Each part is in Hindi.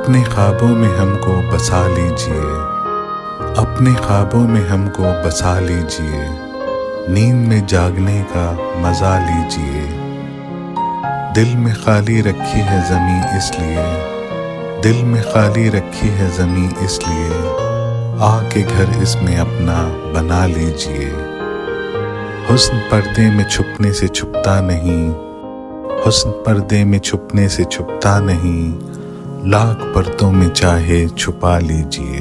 अपने ख्वाबों में हमको बसा लीजिए, अपने ख्वाबों में हमको बसा लीजिए, नींद में जागने का मज़ा लीजिए। दिल में खाली रखी है ज़मीं इसलिए, दिल में खाली रखी है ज़मीं इसलिए, आके घर इसमें अपना बना लीजिए। हुस्न पर्दे में छुपने से छुपता नहीं, हुस्न पर्दे में छुपने से छुपता नहीं, लाख पर्दों में चाहे छुपा लीजिए।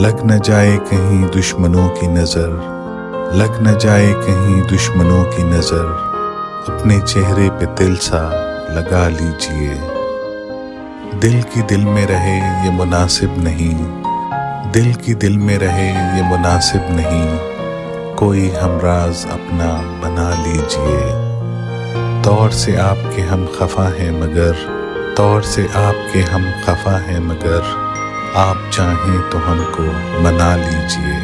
लग न जाए कहीं दुश्मनों की नज़र, लग न जाए कहीं दुश्मनों की नज़र, अपने चेहरे पे तिल सा लगा लीजिए। दिल की दिल में रहे ये मुनासिब नहीं, दिल की दिल में रहे ये मुनासिब नहीं, कोई हमराज अपना बना लीजिए। तौर से आपके हम खफा हैं मगर, तौर से आपके हम खफा हैं मगर, आप चाहें तो हमको मना लीजिए।